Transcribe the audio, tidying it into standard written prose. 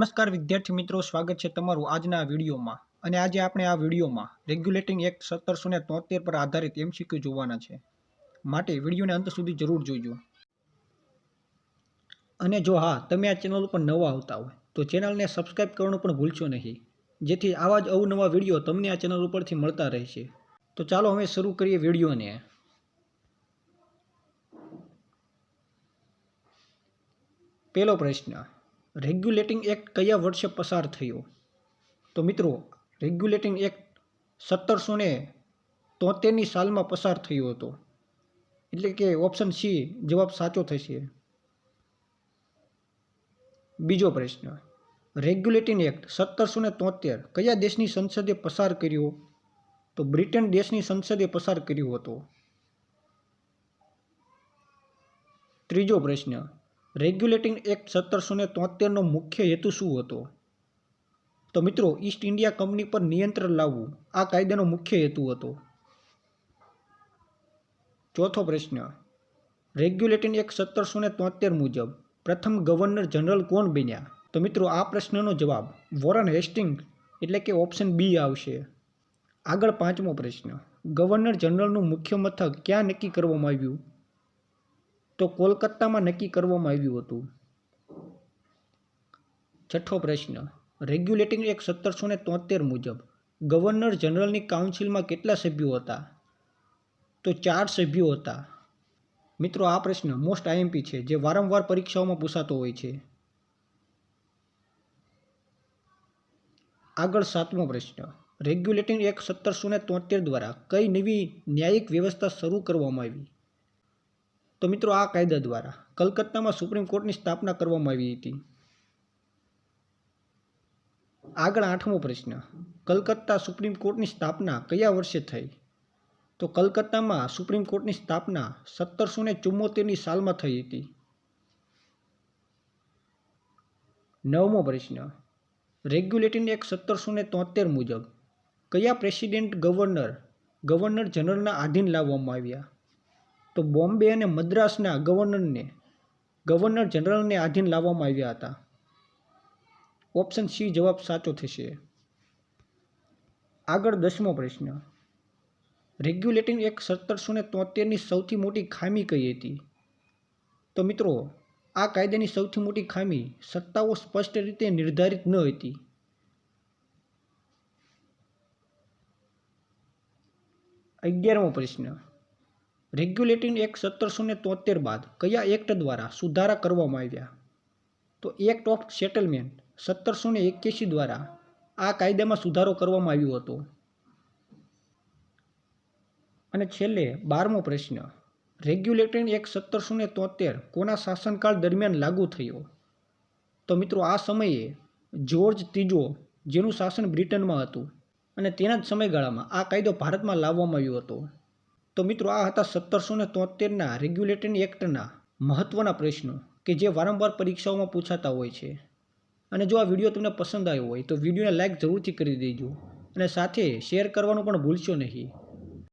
નમસ્કાર વિદ્યાર્થી મિત્રો, સ્વાગત છે તમારું આજના વિડીયોમાં। અને આજે આપણે આ વિડીયોમાં રેગ્યુલેટિંગ એક્ટ 1773 પર આધારિત એમસીક્યુ જોવાના છે, માટે વિડીયોને અંત સુધી જરૂર જોજો। અને જો હા, તમે આ ચેનલ ઉપર નવા આવતા હોય તો ચેનલને સબસ્ક્રાઇબ કરવાનું પણ ભૂલશો નહીં, જેથી આવા જ અવનવા વિડીયો તમને આ ચેનલ ઉપરથી મળતા રહેશે। તો ચાલો હવે શરૂ કરીએ વિડીયોને। પહેલો પ્રશ્ન, રેગ્યુલેટિંગ એક્ટ કયા વર્ષે પસાર થયો? તો મિત્રો, રેગ્યુલેટિંગ એક્ટ 1773ની સાલમાં પસાર થયો હતો, એટલે કે ઓપ્શન સી જવાબ સાચો થશે। બીજો પ્રશ્ન, રેગ્યુલેટિંગ એક્ટ 1773 કયા દેશની સંસદે પસાર કર્યો? તો બ્રિટન દેશની સંસદે પસાર કર્યો હતો। ત્રીજો પ્રશ્ન, રેગ્યુલેટિંગ એક્ટ 1773નો મુખ્ય હેતુ શું હતો? તો મિત્રો, ઈસ્ટ ઇન્ડિયા કંપની પર નિયંત્રણ લાવવું આ કાયદાનો મુખ્ય હેતુ હતો। ચોથો પ્રશ્ન, રેગ્યુલેટિંગ એક્ટ 1773 મુજબ પ્રથમ ગવર્નર જનરલ કોણ બન્યા? તો મિત્રો, આ પ્રશ્નનો જવાબ વોરન હેસ્ટિંગ્સ એટલે કે ઓપ્શન બી આવશે। આગળ પાંચમો પ્રશ્ન, ગવર્નર જનરલનું મુખ્ય મથક ક્યાં નક્કી કરવામાં આવ્યું? તો કોલકાતામાં નક્કી કરવામાં આવ્યું હતું। છઠ્ઠો પ્રશ્ન, રેગ્યુલેટિંગ એક્ટ 1773 મુજબ ગવર્નર જનરલની કાઉન્સિલમાં કેટલા સભ્યો હતા? તો 4 સભ્યો હતા। મિત્રો, આ પ્રશ્ન મોસ્ટ આઈએમપી છે, જે વારંવાર પરીક્ષાઓમાં પૂછાતો હોય છે। આગળ સાતમો પ્રશ્ન, રેગ્યુલેટિંગ એક્ટ 1773 દ્વારા કઈ નવી ન્યાયિક વ્યવસ્થા શરૂ કરવામાં આવી? તો મિત્રો, આ કાયદા દ્વારા કલકત્તામાં સુપ્રીમ કોર્ટની સ્થાપના કરવામાં આવી હતી। આગળ આઠમો પ્રશ્ન, કલકત્તા સુપ્રીમ કોર્ટની સ્થાપના કયા વર્ષે થઈ? તો કલકત્તામાં સુપ્રીમ કોર્ટની સ્થાપના 1774ની સાલમાં થઈ હતી। નવમો પ્રશ્ન, રેગ્યુલેટિંગ એક્ટ 1773 મુજબ કયા પ્રેસિડેન્ટ ગવર્નર જનરલના આધીન લાવવામાં આવ્યા? તો બોમ્બે અને મદ્રાસના ગવર્નર જનરલને આધીન લાવવામાં આવ્યા હતા। ઓપ્શન સી જવાબ સાચો થશે। આગળ 10મો પ્રશ્ન, રેગ્યુલેટિંગ એક્ટ 1773ની સૌથી મોટી ખામી કઈ હતી? તો મિત્રો, આ કાયદાની સૌથી મોટી ખામી સત્તાઓ સ્પષ્ટ રીતે નિર્ધારિત ન હતી। અગિયારમો પ્રશ્ન, રેગ્યુલેટિંગ એક્ટ 1773 બાદ કયા એક્ટ દ્વારા સુધારા કરવામાં આવ્યા? તો એક્ટ ઓફ સેટલમેન્ટ 1781 દ્વારા આ કાયદામાં સુધારો કરવામાં આવ્યો હતો। અને છેલ્લે 12મો પ્રશ્ન, રેગ્યુલેટિંગ એક્ટ 1773 કોના શાસનકાળ દરમિયાન લાગુ થયો? તો મિત્રો, આ સમયે જ્યોર્જ ત્રીજો, જેનું શાસન બ્રિટનમાં હતું, અને તેના જ સમયગાળામાં આ કાયદો ભારતમાં લાવવામાં આવ્યો હતો। તો મિત્રો, આ હતા 1773ના રેગ્યુલેટિંગ એક્ટના મહત્વના પ્રશ્નો કે જે વારંવાર પરીક્ષાઓમાં પૂછાતા હોય છે। અને જો આ વિડીયો તમને પસંદ આવ્યો હોય તો વિડીયોને લાઇક જરૂરથી કરી દેજો, અને સાથે શેર કરવાનું પણ ભૂલશો નહીં।